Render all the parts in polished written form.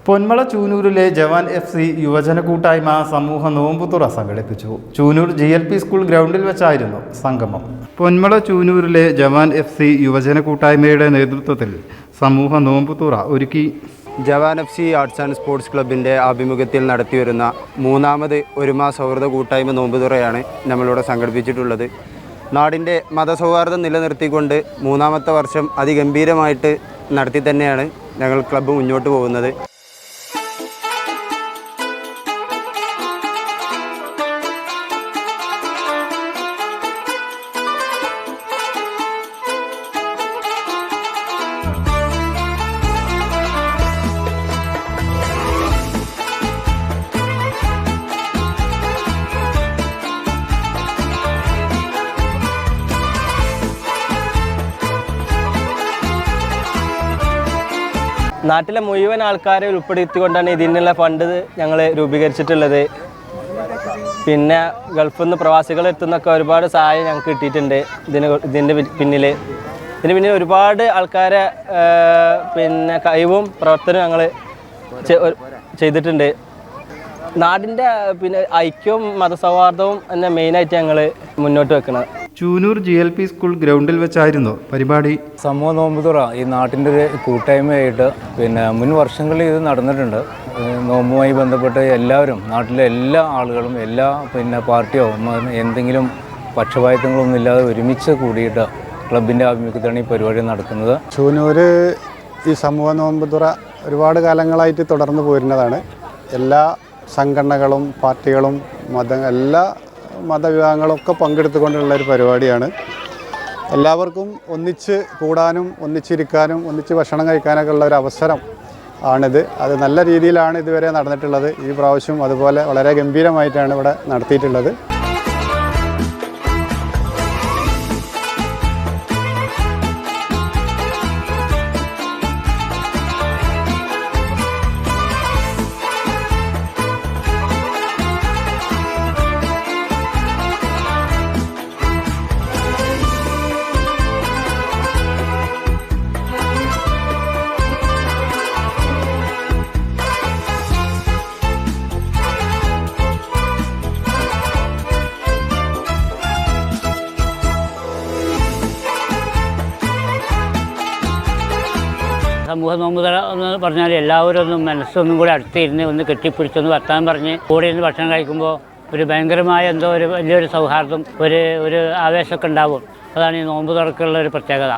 പൊന്മള ചൂനൂരിലെ ജവാൻ FC യുവജന കൂട്ടായ്മ സമൂഹ നോമ്പുതുറ സംഘടിപ്പിച്ചു. ചൂനൂർ GLP സ്കൂൾ ഗ്രൗണ്ടിൽ വെച്ചായിരുന്നു സംഗമം. പൊന്മള ചൂനൂരിലെ ജവാൻ FC യുവജന കൂട്ടായ്മയുടെ നേതൃത്വത്തിൽ സമൂഹ നോമ്പുതുറ ഒരുക്കി. ജവാൻ FC ആർട്സ് ആൻഡ് സ്പോർട്സ് ക്ലബിൻ്റെ ആഭിമുഖ്യത്തിൽ നടത്തിവരുന്ന മൂന്നാമത് ഒരുമ സൗഹൃദ കൂട്ടായ്മ നോമ്പുതുറയാണ് നമ്മളിവിടെ സംഘടിപ്പിച്ചിട്ടുള്ളത്. നാടിൻ്റെ മതസൗഹാർദ്ദം നിലനിർത്തിക്കൊണ്ട് മൂന്നാമത്തെ വർഷം അതിഗംഭീരമായിട്ട് നടത്തി തന്നെയാണ് ഞങ്ങൾ ക്ലബ്ബ് മുന്നോട്ട് പോകുന്നത്. നാട്ടിലെ മുഴുവൻ ആൾക്കാരെ ഉൾപ്പെടുത്തിക്കൊണ്ടാണ് ഇതിനുള്ള ഫണ്ട് ഞങ്ങൾ രൂപീകരിച്ചിട്ടുള്ളത്. പിന്നെ ഗൾഫിൽ നിന്ന് പ്രവാസികൾ എത്തുന്നൊക്കെ ഒരുപാട് സഹായം ഞങ്ങൾക്ക് കിട്ടിയിട്ടുണ്ട്. ഇതിൻ്റെ പിന്നിൽ ഒരുപാട് ആൾക്കാരെ കഴിവും പ്രവർത്തനവും ഞങ്ങൾ ചെയ്തിട്ടുണ്ട്. നാടിൻ്റെ ഐക്യവും മതസൗഹാർദ്ദവും തന്നെ മെയിനായിട്ട് ഞങ്ങൾ മുന്നോട്ട് വെക്കുന്നത്. ചൂനൂർ GLP സ്കൂൾ ഗ്രൗണ്ടിൽ വെച്ചായിരുന്നു പരിപാടി. സമൂഹ നോമ്പുതുറ ഈ നാട്ടിൻ്റെ ഒരു കൂട്ടായ്മയായിട്ട് മുൻ വർഷങ്ങളിൽ ഇത് നടന്നിട്ടുണ്ട്. നോമ്പുമായി ബന്ധപ്പെട്ട് എല്ലാവരും നാട്ടിലെ എല്ലാ ആളുകളും എല്ലാ പാർട്ടിയോ എന്തെങ്കിലും പക്ഷപാതിത്വങ്ങളൊന്നും ഇല്ലാതെ ഒരുമിച്ച് കൂടിയിട്ട് ക്ലബിൻ്റെ ആഭിമുഖ്യത്തിലാണ് ഈ പരിപാടി നടക്കുന്നത്. ചൂനൂർ ഈ സമൂഹ നോമ്പുതുറ ഒരുപാട് കാലങ്ങളായിട്ട് തുടർന്നു പോരുന്നതാണ്. എല്ലാ സംഘടനകളും പാർട്ടികളും എല്ലാ മതവിഭാഗങ്ങളൊക്കെ പങ്കെടുത്തുകൊണ്ടുള്ള ഒരു പരിപാടിയാണ്. എല്ലാവർക്കും ഒന്നിച്ച് കൂടാനും ഒന്നിച്ചിരിക്കാനും ഒന്നിച്ച് ഭക്ഷണം കഴിക്കാനൊക്കെ ഉള്ള ഒരു അവസരം ആണിത്. അത് നല്ല രീതിയിലാണ് ഇതുവരെ നടന്നിട്ടുള്ളത്. ഈ പ്രാവശ്യം അതുപോലെ വളരെ ഗംഭീരമായിട്ടാണ് ഇവിടെ നടത്തിയിട്ടുള്ളത്. സമൂഹ നോമ്പുതുറ എന്ന് പറഞ്ഞാൽ എല്ലാവരും മനസ്സൊന്നും കൂടി അടുത്തിരുന്ന് ഒന്ന് കെട്ടിപ്പിടിച്ചൊന്ന് വർത്താനം പറഞ്ഞ് കൂടെ ഇരുന്ന് ഭക്ഷണം കഴിക്കുമ്പോൾ ഒരു ഭയങ്കരമായ എന്തോ ഒരു വലിയൊരു സൗഹാർദ്ദം ഒരു ആവേശമൊക്കെ ഉണ്ടാവും. അതാണ് ഈ നോമ്പ് തുറക്കുള്ള ഒരു പ്രത്യേകത.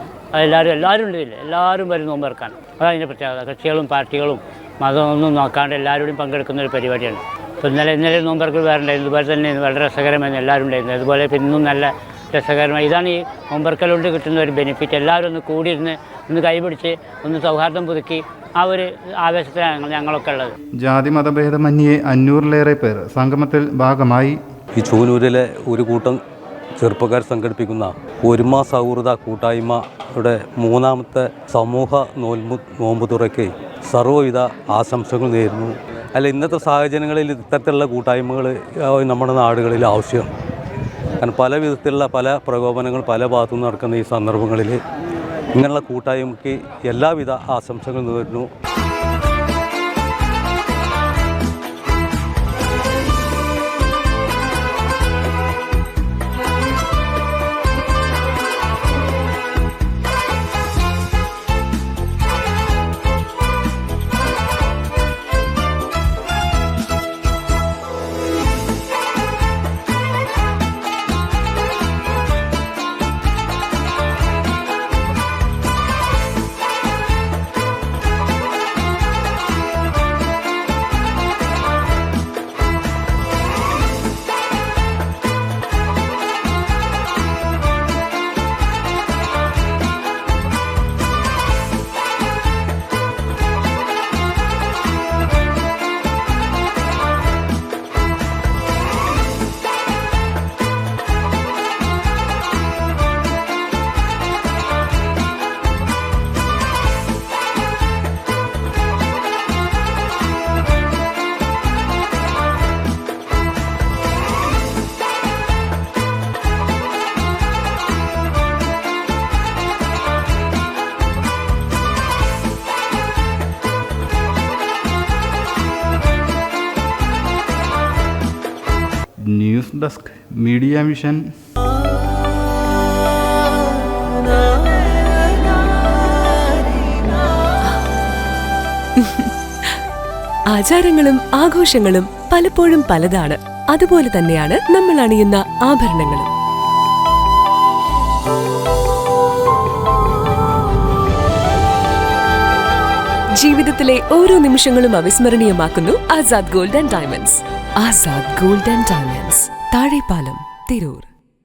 എല്ലാവരും ഉണ്ടില്ല, എല്ലാവരും വരും നോമ്പ് തുറക്കാൻ. അതാണ് ഇതിൻ്റെ പ്രത്യേകത. കക്ഷികളും പാർട്ടികളും മതമൊന്നും നോക്കാണ്ട് എല്ലാവരും പങ്കെടുക്കുന്ന ഒരു പരിപാടിയാണ്. ഇപ്പോൾ ഇന്നലെ നോമ്പ് തുറക്കൽ വേറുണ്ടായിരുന്നു. ഇതുപോലെ തന്നെ വളരെ രസകരമായിരുന്നു. എല്ലാവരും ഉണ്ടായിരുന്നു. അതുപോലെ ഇന്നും നല്ല രസകരമായി. ഇതാണ് ഈ നോമ്പർക്കലുകൊണ്ട് കിട്ടുന്ന ഒരു ബെനിഫിറ്റ്. എല്ലാവരും ഒന്ന് കൂടിയിരുന്ന് ഒന്ന് കൈപിടിച്ച് ഒന്ന് സൗഹാർദ്ദം പുതുക്കി ആ ഒരു ആവേശത്തിലാണ് ഞങ്ങളൊക്കെ ഉള്ളത്. ജാതി മതഭേദമന്യേ 500-ലേറെ പേർ സംഗമത്തിൽ ഭാഗമായി. ഈ ചൂനൂരിലെ ഒരു കൂട്ടം ചെറുപ്പക്കാർ സംഘടിപ്പിക്കുന്ന ഒരുമ സൗഹൃദ കൂട്ടായ്മയുടെ മൂന്നാമത്തെ സമൂഹ നോമ്പുതുറയ്ക്ക് സർവ്വവിധ ആശംസകൾ നേരുന്നു. ഇന്നത്തെ സാഹചര്യങ്ങളിൽ ഇത്തരത്തിലുള്ള കൂട്ടായ്മകൾ നമ്മുടെ നാടുകളിൽ ആവശ്യമാണ്. കാരണം പല വിധത്തിലുള്ള പല പ്രകോപനങ്ങൾ പല ഭാഗത്തുനിന്ന് നടക്കുന്ന ഈ സന്ദർഭങ്ങളിൽ ഇങ്ങനെയുള്ള കൂട്ടായ്മയ്ക്ക് എല്ലാവിധ ആശംസകൾ നേരുന്നു. News desk media mission. ആചാരങ്ങളും ആഘോഷങ്ങളും പലപ്പോഴും പലതാണ്. അതുപോലെ തന്നെയാണ് നമ്മൾ അണിയുന്ന ആഭരണങ്ങളും. ജീവിതത്തിലെ ഓരോ നിമിഷങ്ങളും അവിസ്മരണീയമാക്കുന്നു Azad gold and diamonds. Azad gold and diamonds, Thazhepalam, Tirur.